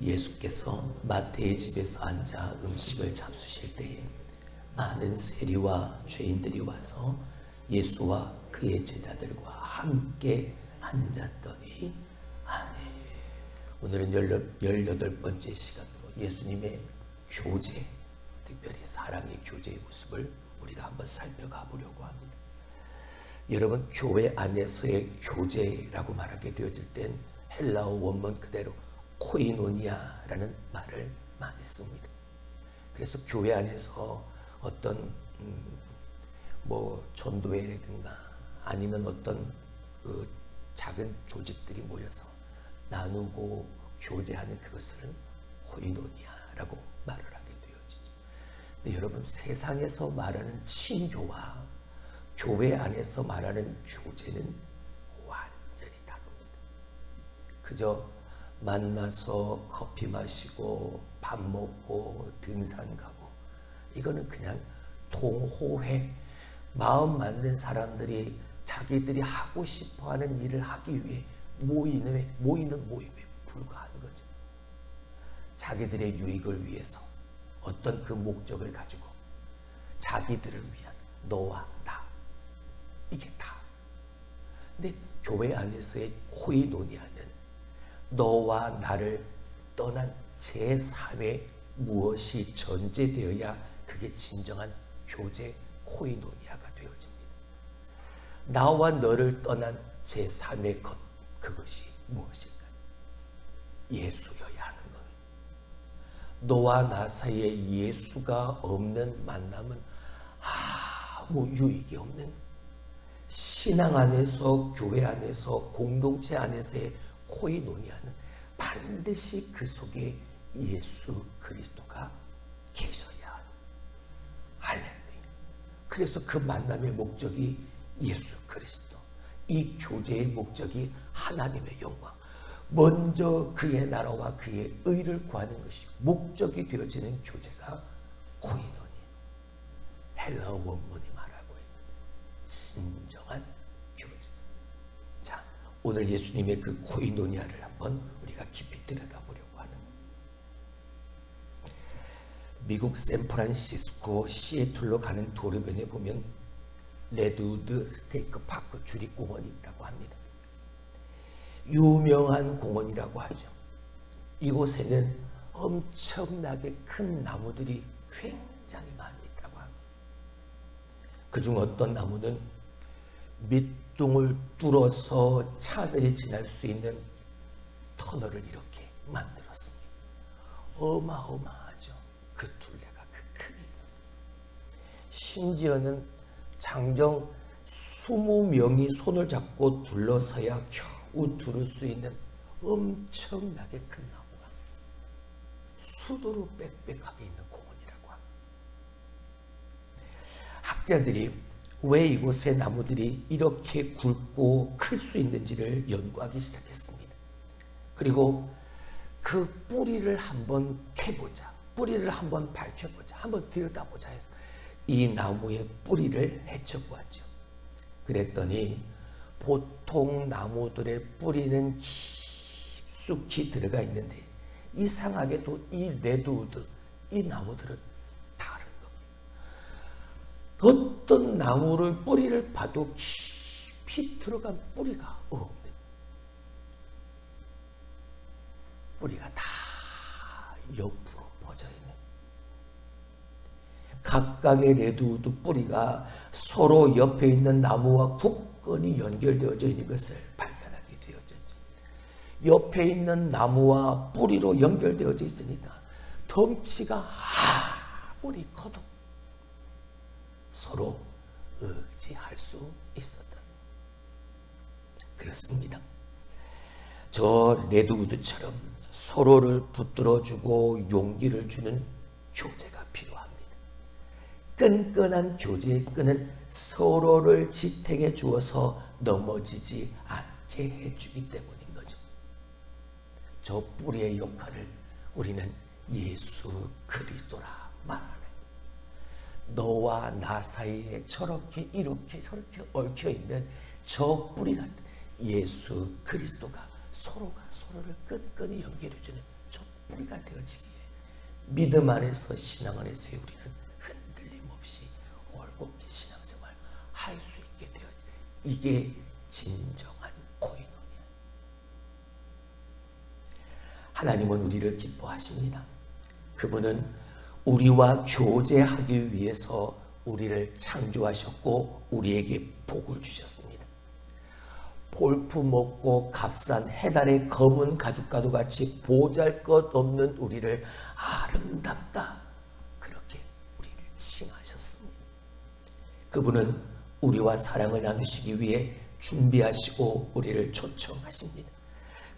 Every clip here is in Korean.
예수께서 마태의 집에서 앉아 음식을 잡수실 때에 많은 세리와 죄인들이 와서 예수와 그의 제자들과 함께 앉았더니 아멘. 오늘은 18번째 시간으로 예수님의 교제, 특별히 사랑의 교제의 모습을 우리가 한번 살펴가 보려고 합니다. 여러분, 교회 안에서의 교제라고 말하게 되어질 땐 헬라어 원문 그대로 코이노니아라는 말을 많이 씁니다. 그래서 교회 안에서 어떤 전도회라든가 아니면 어떤 그 작은 조직들이 모여서 나누고 교제하는 그것을 코이노니아라고 말을 하게 되어지죠. 근데 여러분, 세상에서 말하는 친교와 교회 안에서 말하는 교제는 완전히 다릅니다. 그저 만나서 커피 마시고 밥 먹고 등산 가고, 이거는 그냥 동호회, 마음 맞는 사람들이 자기들이 하고 싶어하는 일을 하기 위해 모이는 모임에 불과한 거죠. 자기들의 유익을 위해서 어떤 그 목적을 가지고 자기들을 위한 너와 나, 이게 다. 근데 교회 안에서의 코이노니아는 너와 나를 떠난 제3의 무엇이 전제되어야 그게 진정한 교제 코이노니아가 되어집니다. 나와 너를 떠난 제3의 것, 그것이 무엇일까? 예수여야 하는 겁니다. 너와 나 사이에 예수가 없는 만남은 아무 유익이 없는, 신앙 안에서, 교회 안에서, 공동체 안에서의 코이노니아는 반드시 그 속에 예수 그리스도가 계셔야 하는. 할렐루야. 그래서 그 만남의 목적이 예수 그리스도, 이 교제의 목적이 하나님의 영광, 먼저 그의 나라와 그의 의를 구하는 것이 목적이 되어지는 교제가 코이노니아. 헬라어 원문이 말하고 있는 진정한 교제. 자, 오늘 예수님의 그 코이노니아를 한번 우리가 깊이 들여다보려고 하는 거예요. 미국 샌프란시스코 시애틀로 가는 도로변에 보면 레드우드 스테이크 파크 주립공원이 있다고 합니다. 유명한 공원이라고 하죠. 이곳에는 엄청나게 큰 나무들이 굉장히 많이 있다고 합니다. 그중 어떤 나무는 밑둥을 뚫어서 차들이 지날 수 있는 터널을 이렇게 만들었습니다. 어마어마하죠. 그 둘레가, 그 크기가. 심지어는 장정 20명이 손을 잡고 둘러서야 겨우 두를 수 있는 엄청나게 큰 나무가 수두로 빽빽하게 있는 공원이라고 합니다. 학자들이 왜 이곳의 나무들이 이렇게 굵고 클 수 있는지를 연구하기 시작했습니다. 그리고 그 뿌리를 한번 캐보자, 뿌리를 한번 밝혀보자, 한번 들여다보자 해서 이 나무의 뿌리를 헤쳐보았죠. 그랬더니 보통 나무들의 뿌리는 깊숙이 들어가 있는데 이상하게도 이 레드우드, 이 나무들은 다른 겁니다. 어떤 나무를 뿌리를 봐도 깊이 들어간 뿌리가 없는, 뿌리가 다 옆으로 퍼져 있는, 각각의 레드우드 뿌리가 서로 옆에 있는 나무와 굳건히 연결되어져 있는 것을 발견하게 되어졌죠. 옆에 있는 나무와 뿌리로 연결되어져 있으니까 덩치가 아무리 커도 서로 의지할 수 있었다. 그렇습니다. 저 레드우드처럼 서로를 붙들어주고 용기를 주는 교제가 필요합니다. 끈끈한 교제의 끈은 서로를 지탱해 주어서 넘어지지 않게 해주기 때문인 거죠. 저 뿌리의 역할을 우리는 예수 그리스도라 말하네. 너와 나 사이에 저렇게 이렇게 저렇게 얽혀있는 저 뿌리 같은 예수 그리스도가 서로가 서로를 끈끈이 연결해주는 저 뿌리가 되어지기에 믿음 안에서 신앙 안에서의 우리는 흔들림 없이 올곧게 신앙생활 할 수 있게 되어지. 이게 진정한 코이노니아. 하나님은 우리를 기뻐하십니다. 그분은 우리와 교제하기 위해서 우리를 창조하셨고 우리에게 복을 주셨습니다. 볼품없고 값싼 해달의 검은 가죽과도 같이 보잘것없는 우리를 아름답다 그렇게 우리를 칭하셨습니다. 그분은 우리와 사랑을 나누시기 위해 준비하시고 우리를 초청하십니다.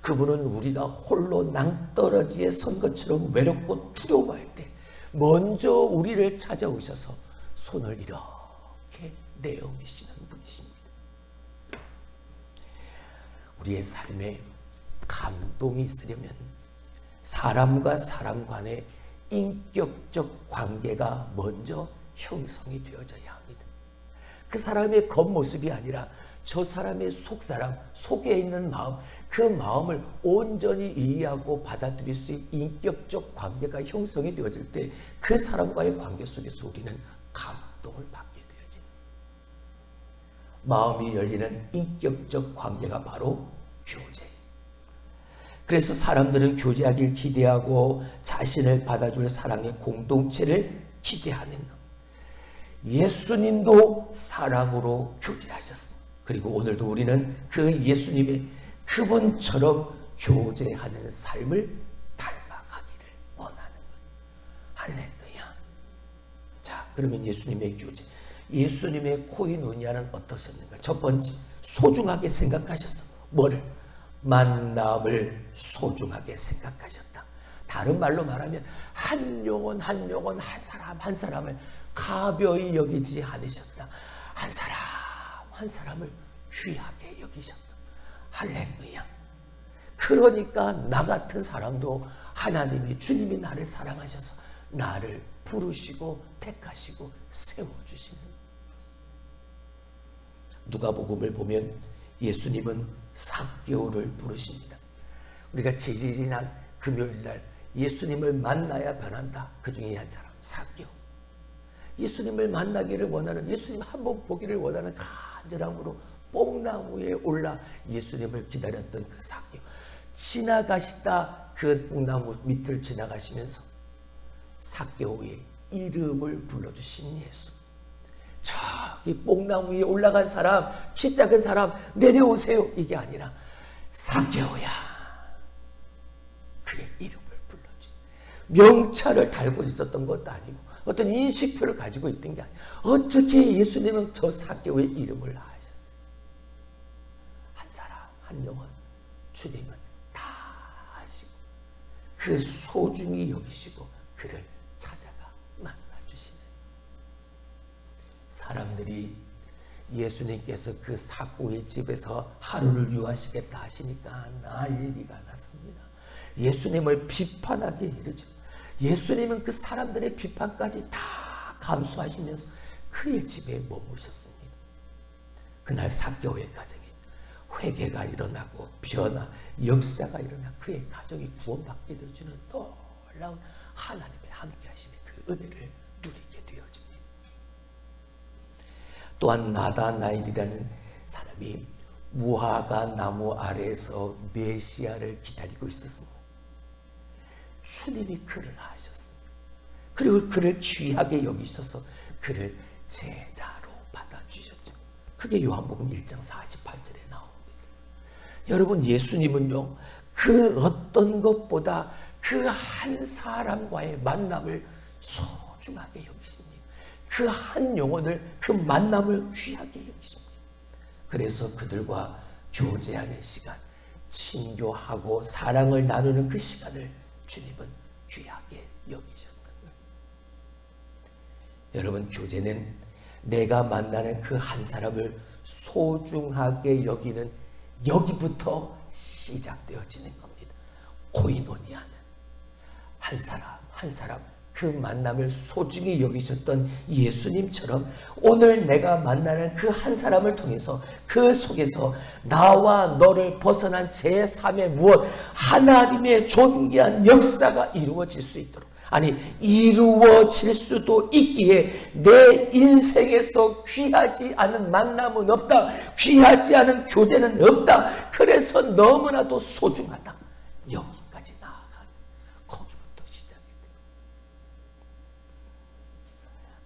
그분은 우리가 홀로 낭떠러지에 선 것처럼 외롭고 두려워할 때 먼저 우리를 찾아오셔서 손을 이렇게 내어미시는 분이십니다. 우리의 삶에 감동이 있으려면 사람과 사람 간의 인격적 관계가 먼저 형성이 되어져야 합니다. 그 사람의 겉모습이 아니라 저 사람의 속사람, 속에 있는 마음, 그 마음을 온전히 이해하고 받아들일 수 있는 인격적 관계가 형성이 되어질 때 그 사람과의 관계 속에서 우리는 감동을 받게 되어집니다. 마음이 열리는 인격적 관계가 바로 교제. 그래서 사람들은 교제하길 기대하고 자신을 받아줄 사랑의 공동체를 기대하는 것. 예수님도 사랑으로 교제하셨습니다. 그리고 오늘도 우리는 그 예수님의 그분처럼 교제하는 삶을 닮아가기를 원하는 거예요. 할렐루야. 자, 그러면 예수님의 교제, 예수님의 코이노니아는 어떠셨는가? 첫 번째, 소중하게 생각하셨어. 뭐를? 만남을 소중하게 생각하셨다. 다른 말로 말하면 한 영혼 한 영혼, 한 사람 한 사람을 가벼이 여기지 않으셨다. 한 사람 한 사람을 귀하게 여기셨다. 할렐루야. 그러니까 나 같은 사람도 하나님이, 주님이 나를 사랑하셔서 나를 부르시고 택하시고 세워주시는. 누가복음을 보면 예수님은 삭개오를 부르십니다. 우리가 지지난 금요일날 예수님을 만나야 변한다. 그 중에 한 사람 삭개오. 예수님을 만나기를 원하는, 예수님 한번 보기를 원하는 간절함으로 뽕나무에 올라 예수님을 기다렸던 그 삭개오. 지나가시다 그 뽕나무 밑을 지나가시면서 삭개오의 이름을 불러주신 예수. 저기 뽕나무 위에 올라간 사람, 키 작은 사람 내려오세요. 이게 아니라 삭개오야. 그의 이름을 불러주신. 명찰을 달고 있었던 것도 아니고 어떤 인식표를 가지고 있던 게 아니에요. 어떻게 예수님은 저 삭개오의 이름을 아셨어요? 한 사람, 한 영혼, 주님은 다 아시고 그 소중히 여기시고 그를 찾아가 만나주시는. 사람들이 예수님께서 그 삭개오의 집에서 하루를 유하시겠다 하시니까 난리가 났습니다. 예수님을 비판하기에 이르죠. 예수님은 그 사람들의 비판까지 다 감수하시면서 그의 집에 머무셨습니다. 그날 삭개오의 가정에 회개가 일어나고 변화, 역사가 일어나 그의 가정이 구원받게 되어주는 놀라운 하나님의 함께하심의 그 은혜를 누리게 되어집니다. 또한 나다나엘이라는 사람이 무화과 나무 아래에서 메시아를 기다리고 있었습니다. 주님이 그를 아셨습니다. 그리고 그를 귀하게 여기셔서 그를 제자로 받아주셨죠. 그게 요한복음 1장 48절에 나옵니다. 여러분, 예수님은요, 그 어떤 것보다 그 한 사람과의 만남을 소중하게 여기십니다. 그 한 영혼을, 그 만남을 귀하게 여기십니다. 그래서 그들과 교제하는 시간, 친교하고 사랑을 나누는 그 시간을 주님은 귀하게 여기셨던 거예요. 여러분, 교제는 내가 만나는 그 한 사람을 소중하게 여기는 여기부터 시작되어지는 겁니다. 코이노니아는 한 사람 한 사람 그 만남을 소중히 여기셨던 예수님처럼 오늘 내가 만나는 그 한 사람을 통해서 그 속에서 나와 너를 벗어난 제3의 무엇 하나님의 존귀한 역사가 이루어질 수 있도록, 아니 이루어질 수도 있기에 내 인생에서 귀하지 않은 만남은 없다, 귀하지 않은 교제는 없다, 그래서 너무나도 소중하다, 여기까지 나아가는, 거기부터 시작이 돼요.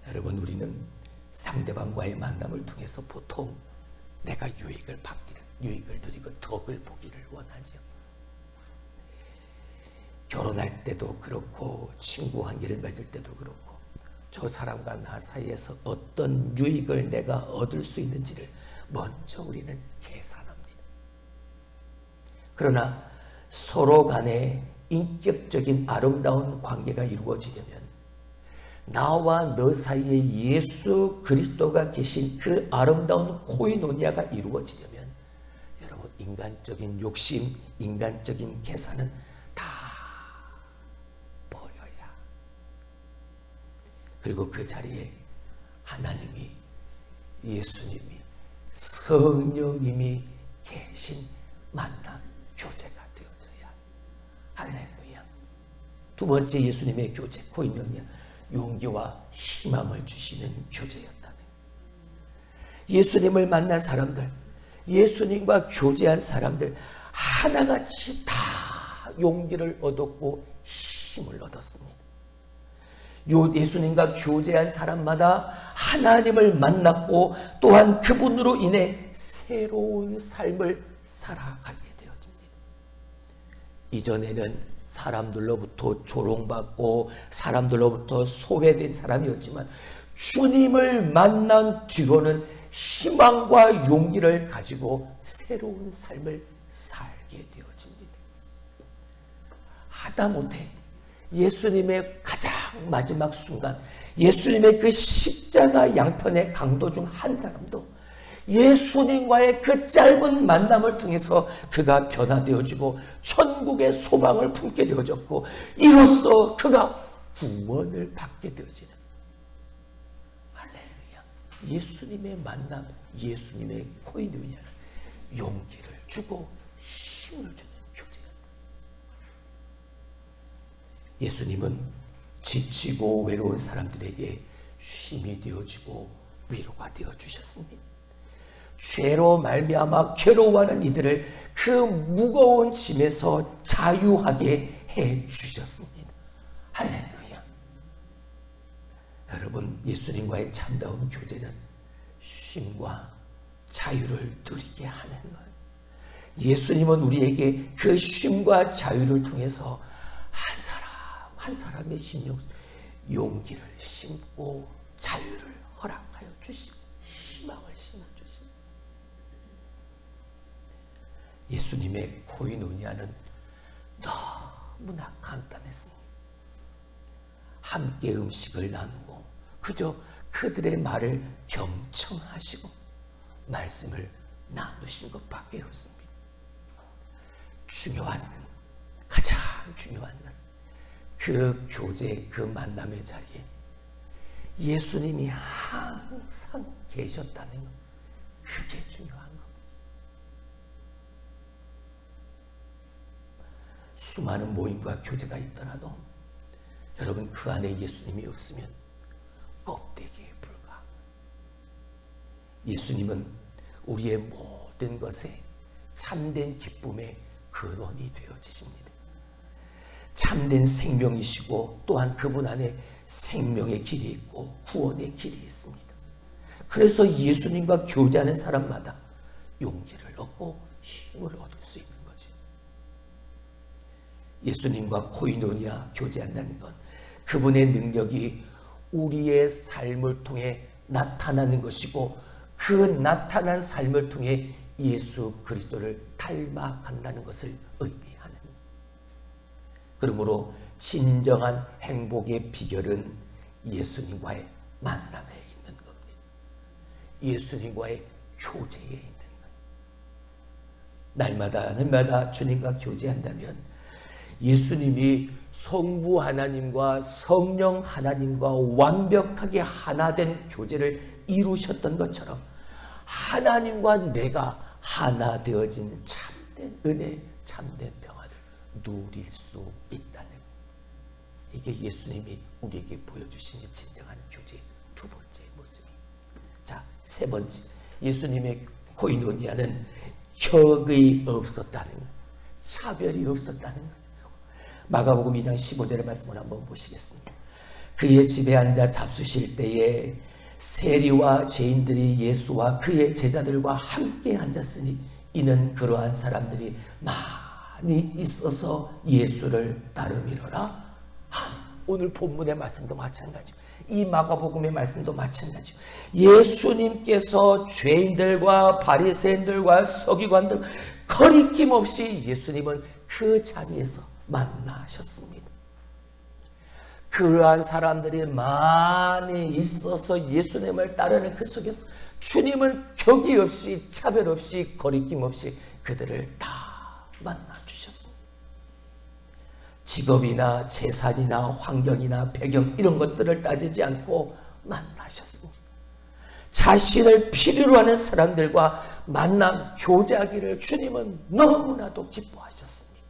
여러분, 우리는 상대방과의 만남을 통해서 보통 내가 유익을 누리고 덕을 보기를 원하죠. 결혼할 때도 그렇고 친구 관계를 맺을 때도 그렇고 저 사람과 나 사이에서 어떤 유익을 내가 얻을 수 있는지를 먼저 우리는 계산합니다. 그러나 서로 간에 인격적인 아름다운 관계가 이루어지려면 나와 너 사이에 예수 그리스도가 계신 그 아름다운 코이노니아가 이루어지려면 여러분, 인간적인 욕심, 인간적인 계산은 다 버려야, 그리고 그 자리에 하나님이, 예수님이, 성령님이 계신 만남, 교제가 되어져야. 할렐루야. 두 번째 예수님의 교제, 코이노니아, 용기와 희망을 주시는 교제였다네. 예수님을 만난 사람들, 예수님과 교제한 사람들 하나같이 다 용기를 얻었고 힘을 얻었습니다. 예수님과 교제한 사람마다 하나님을 만났고 또한 그분으로 인해 새로운 삶을 살아가게 되어집니다. 이전에는 사람들로부터 조롱받고 사람들로부터 소외된 사람이었지만 주님을 만난 뒤로는 희망과 용기를 가지고 새로운 삶을 살게 되어집니다. 하다못해 예수님의 가장 마지막 순간, 예수님의 그 십자가 양편의 강도 중 한 사람도 예수님과의 그 짧은 만남을 통해서 그가 변화되어지고 천국의 소망을 품게 되어졌고 이로써 그가 구원을 받게 되어지는, 할렐루야. 예수님의 만남, 예수님의 코이노니아는 용기를 주고 힘을 주는 교제입니다. 예수님은 지치고 외로운 사람들에게 쉼이 되어지고 위로가 되어주셨습니다. 죄로 말미암아 괴로워하는 이들을 그 무거운 짐에서 자유하게 해주셨습니다. 할렐루야. 여러분, 예수님과의 참다운 교제는 쉼과 자유를 누리게 하는 거예요. 예수님은 우리에게 그 쉼과 자유를 통해서 한 사람 한 사람의 심령 용기를 심고 자유를 허락하여 주시고 희망을 심어주십니다. 예수님의 코이노니아는 너무나 간단했습니다. 함께 음식을 나누고 그저 그들의 말을 경청하시고 말씀을 나누신 것밖에 없습니다. 가장 중요한 것은 그 교제, 그 만남의 자리에 예수님이 항상 계셨다는 것, 그게 중요한 것. 수많은 모임과 교제가 있더라도 여러분 그 안에 예수님이 없으면 껍데기에 불과합니다. 예수님은 우리의 모든 것에 참된 기쁨의 근원이 되어지십니다. 참된 생명이시고 또한 그분 안에 생명의 길이 있고 구원의 길이 있습니다. 그래서 예수님과 교제하는 사람마다 용기를 얻고 힘을 얻을 수 있는 거죠. 예수님과 코이노니아 교제한다는 건 그분의 능력이 우리의 삶을 통해 나타나는 것이고 그 나타난 삶을 통해 예수 그리스도를 닮아간다는 것을 의미합니다. 그러므로 진정한 행복의 비결은 예수님과의 만남에 있는 겁니다. 예수님과의 교제에 있는 거예요. 날마다 주님과 교제한다면 예수님이 성부 하나님과 성령 하나님과 완벽하게 하나 된 교제를 이루셨던 것처럼 하나님과 내가 하나 되어진 참된 은혜, 참된 평화를 누릴 수 있다는, 이게 예수님이 우리에게 보여주신 진정한 교제의 두 번째 모습입니다. 자, 세 번째, 예수님의 코이노니아는 격이 없었다는 것, 차별이 없었다는 거죠. 마가복음 2장 15절의 말씀을 한번 보시겠습니다. 그의 집에 앉아 잡수실 때에 세리와 죄인들이 예수와 그의 제자들과 함께 앉았으니 이는 그러한 사람들이 많이 있어서 예수를 따르미러라. 오늘 본문의 말씀도 마찬가지요. 이 마가복음의 말씀도 마찬가지요. 예수님께서 죄인들과 바리새인들과 서기관들 거리낌 없이 예수님은 그 자리에서 만나셨습니다. 그러한 사람들이 많이 있어서 예수님을 따르는 그 속에서 주님은 격이 없이 차별 없이 거리낌 없이 그들을 다 만나주셨습니다. 직업이나 재산이나 환경이나 배경 이런 것들을 따지지 않고 만나셨습니다. 자신을 필요로 하는 사람들과 만남 교제하기를 주님은 너무나도 기뻐하셨습니다.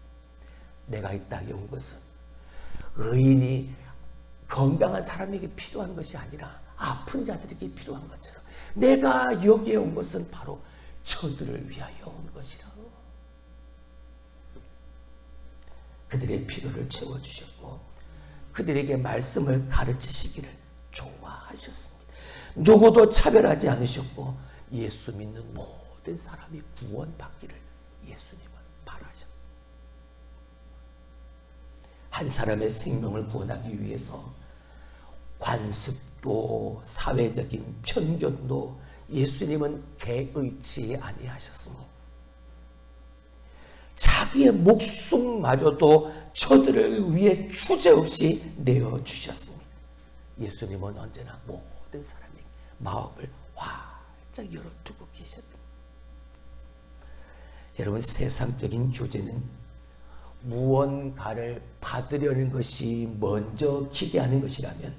내가 이 땅에 온 것은 의인이 건강한 사람에게 필요한 것이 아니라 아픈 자들에게 필요한 것처럼 내가 여기에 온 것은 바로 저들을 위하여 온 것이라. 그들의 필요를 채워주셨고 그들에게 말씀을 가르치시기를 좋아하셨습니다. 누구도 차별하지 않으셨고 예수 믿는 모든 사람이 구원받기를 예수님은 바라셨습니다. 한 사람의 생명을 구원하기 위해서 관습도 사회적인 편견도 예수님은 개의치 아니하셨습니다. 자기의 목숨마저도 저들을 위해 주저없이 내어주셨습니다. 예수님은 언제나 모든 사람에게 마음을 활짝 열어두고 계셨다. 여러분, 세상적인 교제는 무언가를 받으려는 것이 먼저 기대하는 것이라면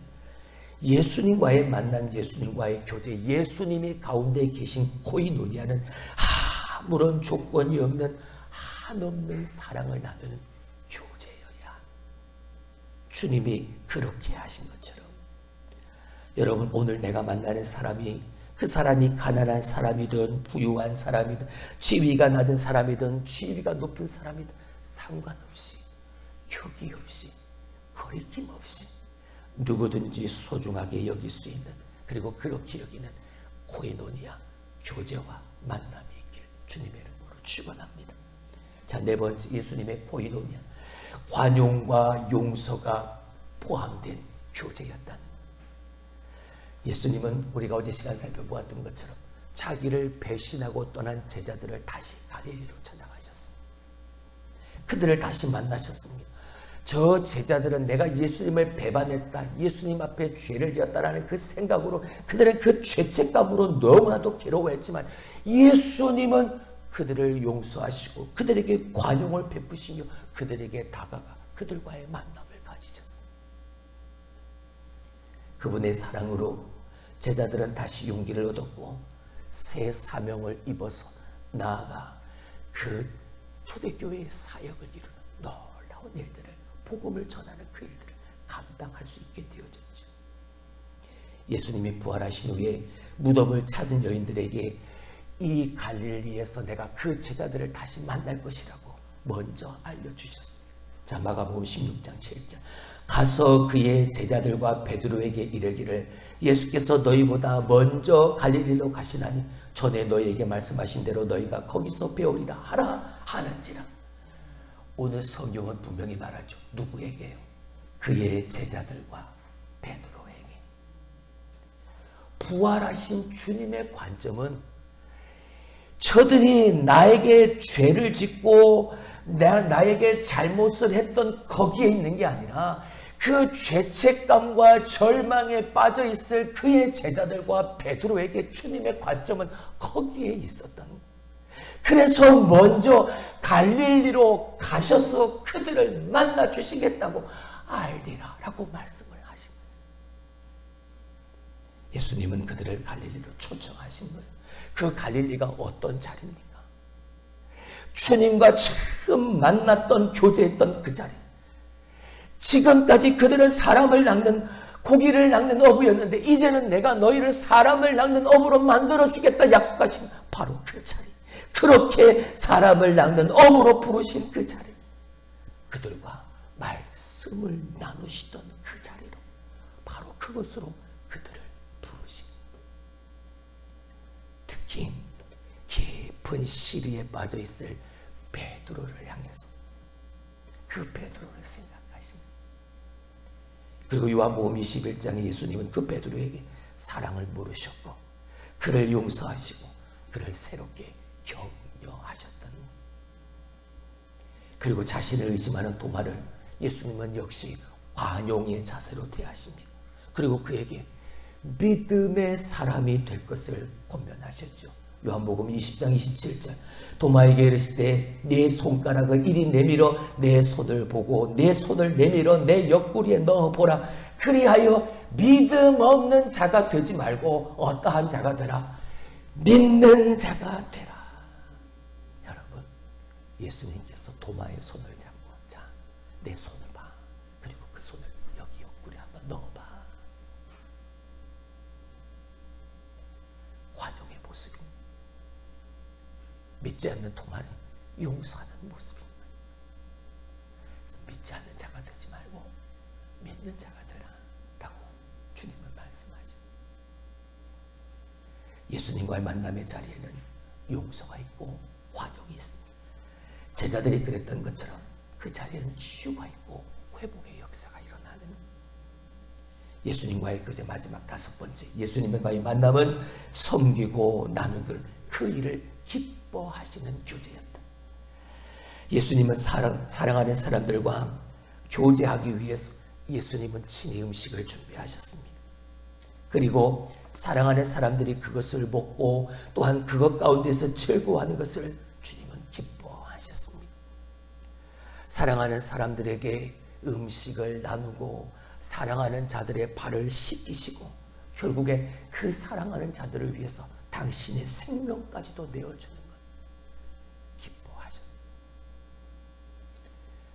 예수님과의 만남, 예수님과의 교제, 예수님이 가운데 계신 코이노니아는 아무런 조건이 없는 한없는 사랑을 나누는 교제여야 주님이 그렇게 하신 것처럼 여러분, 오늘 내가 만나는 사람이 그 사람이 가난한 사람이든 부유한 사람이든 지위가 낮은 사람이든 지위가 높은 사람이든 상관없이 격이 없이 거리낌 없이 누구든지 소중하게 여길 수 있는, 그리고 그렇게 여기는 코이노니아 교제와 만남이 있길 주님의 이름으로 축원합니다. 자, 네 번째, 예수님의 코이노니아, 관용과 용서가 포함된 교제였다는. 예수님은 우리가 어제 시간 살펴보았던 것처럼 자기를 배신하고 떠난 제자들을 다시 갈릴리로 찾아가셨습니다. 그들을 다시 만나셨습니다. 저 제자들은 내가 예수님을 배반했다, 예수님 앞에 죄를 지었다라는 그 생각으로 그들은 그 죄책감으로 너무나도 괴로워했지만 예수님은 그들을 용서하시고 그들에게 관용을 베푸시며 그들에게 다가가 그들과의 만남을 가지셨습니다. 그분의 사랑으로 제자들은 다시 용기를 얻었고 새 사명을 입어서 나아가 그 초대교회의 사역을 이루는 놀라운 일들을, 복음을 전하는 그 일들을 감당할 수 있게 되어졌죠. 예수님이 부활하신 후에 무덤을 찾은 여인들에게 이 갈릴리에서 내가 그 제자들을 다시 만날 것이라고 먼저 알려주셨습니다. 자, 마가복음 16장 7절, 가서 그의 제자들과 베드로에게 이르기를 예수께서 너희보다 먼저 갈릴리로 가시나니 전에 너희에게 말씀하신 대로 너희가 거기서 배우리라 하라 하는지라. 오늘 성경은 분명히 말하죠. 누구에게요? 그의 제자들과 베드로에게. 부활하신 주님의 관점은 저들이 나에게 죄를 짓고 나에게 잘못을 했던 거기에 있는 게 아니라 그 죄책감과 절망에 빠져 있을 그의 제자들과 베드로에게 주님의 관점은 거기에 있었던, 그래서 먼저 갈릴리로 가셔서 그들을 만나 주시겠다고 알리라 라고 말씀을 하신 거예요. 예수님은 그들을 갈릴리로 초청하신 거예요. 그 갈릴리가 어떤 자리입니까? 주님과 처음 만났던 교제했던 그 자리. 지금까지 그들은 사람을 낚는, 고기를 낚는 어부였는데 이제는 내가 너희를 사람을 낚는 어부로 만들어주겠다 약속하신 바로 그 자리. 그렇게 사람을 낚는 어부로 부르신 그 자리. 그들과 말씀을 나누시던 그 자리로, 바로 그곳으로 그들을 부르신. 특히 깊은 시리에 빠져있을 베드로를 향해서 그 베드로를 생각하시는. 그리고 요한복음 21장에 예수님은 그 베드로에게 사랑을 물으셨고 그를 용서하시고 그를 새롭게 격려하셨던. 그리고 자신을 의심하는 도마를 예수님은 역시 관용의 자세로 대하십니다. 그리고 그에게 믿음의 사람이 될 것을 권면하셨죠. 요한복음 20장 27절 도마에게 이르시되 내 손가락을 이리 내밀어 내 손을 보고 내 손을 내밀어 내 옆구리에 넣어보라. 그리하여 믿음 없는 자가 되지 말고 어떠한 자가 되라? 믿는 자가 되라. 여러분, 예수님께서 도마의 손을 잡고 자, 내 손을 봐. 그리고 그 손을 여기 옆구리에 한번 넣어봐. 관용의 모습입니다. 믿지 않는 도마는 용서하는 모습입니다. 믿지 않는 자가 되지 말고 믿는 자가 되라 라고 주님은 말씀하십니다. 예수님과의 만남의 자리에는 용서가 있고 관용이 있습니다. 제자들이 그랬던 것처럼 그 자리에는 치유가 있고 회복의 역사가 일어나는. 예수님과의 그제 마지막 5번째 예수님과의 만남은 섬기고 나누는 그 일을 기뻐하시는 교제였다. 예수님은 사랑하는 사람들과 교제하기 위해서 예수님은 친히 음식을 준비하셨습니다. 그리고 사랑하는 사람들이 그것을 먹고 또한 그것 가운데서 즐거워하는 것을 주님은 기뻐하셨습니다. 사랑하는 사람들에게 음식을 나누고 사랑하는 자들의 발을 씻기시고 결국에 그 사랑하는 자들을 위해서 당신의 생명까지도 내어주는 것 기뻐하셨습니다.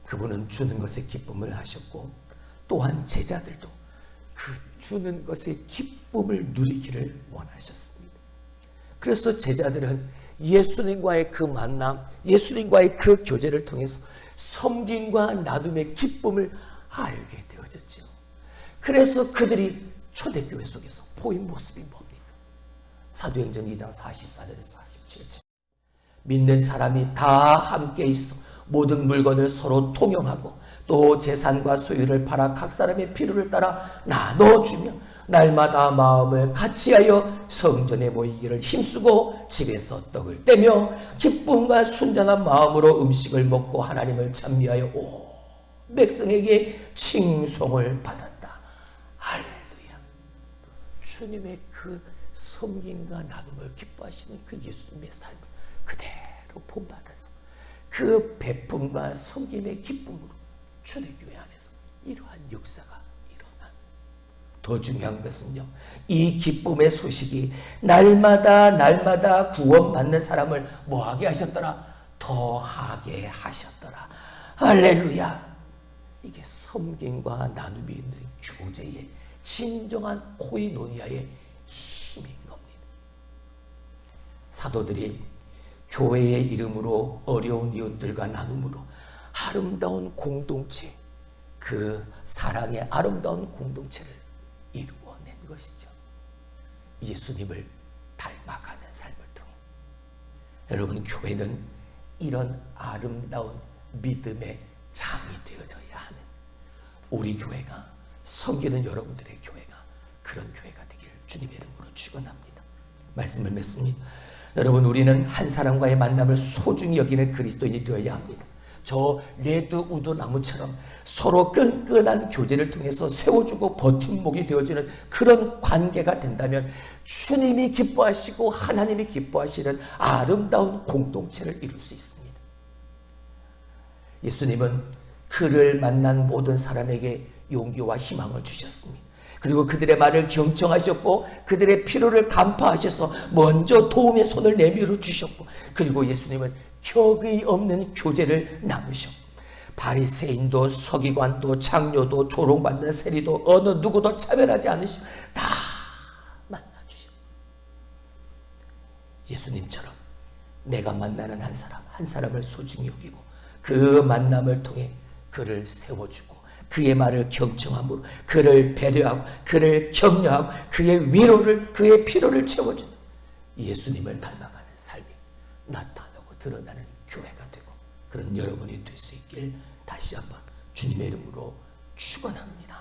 그분은 주는 것에 기쁨을 하셨고 또한 제자들도 그 주는 것의 기쁨을 누리기를 원하셨습니다. 그래서 제자들은 예수님과의 그 만남, 예수님과의 그 교제를 통해서 섬김과 나눔의 기쁨을 알게 되어졌죠. 그래서 그들이 초대교회 속에서 보인 모습이 뭡니까? 사도행전 2장 44절에서 47절 믿는 사람이 다 함께 있어 모든 물건을 서로 통용하고 또 재산과 소유를 팔아 각 사람의 필요를 따라 나눠주며 날마다 마음을 같이하여 성전에 모이기를 힘쓰고 집에서 떡을 떼며 기쁨과 순전한 마음으로 음식을 먹고 하나님을 찬미하여 온 백성에게 칭송을 받았다. 할렐루야. 주님의 그 섬김과 나눔을 기뻐하시는 그 예수님의 삶을 그대로 본받아서 그 베품과 섬김의 기쁨으로 초대교회 안에서 이러한 역사가 일어난. 더 중요한 것은요, 이 기쁨의 소식이 날마다 구원받는 사람을 뭐하게 하셨더라? 더하게 하셨더라. 할렐루야. 이게 섬김과 나눔이 있는 교제의 진정한 코이노니아의 힘인 겁니다. 사도들이 교회의 이름으로 어려운 이웃들과 나눔으로 아름다운 공동체, 그 사랑의 아름다운 공동체를 이루어낸 것이죠. 예수님을 닮아가는 삶을 통해. 여러분, 교회는 이런 아름다운 믿음의 장이 되어져야 하는, 우리 교회가, 섬기는 여러분들의 교회가 그런 교회가 되기를 주님의 이름으로 축원합니다. 말씀을 맺습니다. 여러분, 우리는 한 사람과의 만남을 소중히 여기는 그리스도인이 되어야 합니다. 저 레드우드 나무처럼 서로 끈끈한 교제를 통해서 세워주고 버팀목이 되어주는 그런 관계가 된다면 주님이 기뻐하시고 하나님이 기뻐하시는 아름다운 공동체를 이룰 수 있습니다. 예수님은 그를 만난 모든 사람에게 용기와 희망을 주셨습니다. 그리고 그들의 말을 경청하셨고 그들의 필요를 간파하셔서 먼저 도움의 손을 내밀어 주셨고, 그리고 예수님은 격의 없는 교제를 나누셨고 바리새인도 서기관도 장로도 조롱받는 세리도 어느 누구도 차별하지 않으시고 다 만나주셨고, 예수님처럼 내가 만나는 한 사람을 소중히 여기고 그 만남을 통해 그를 세워주고 그의 말을 경청함으로 그를 배려하고 그를 격려하고 그의 위로를, 그의 필요를 채워주는 예수님을 닮아가는 삶이 나타나고 드러나는 교회가 되고 그런 여러분이 될 수 있길 다시 한번 주님의 이름으로 축원합니다.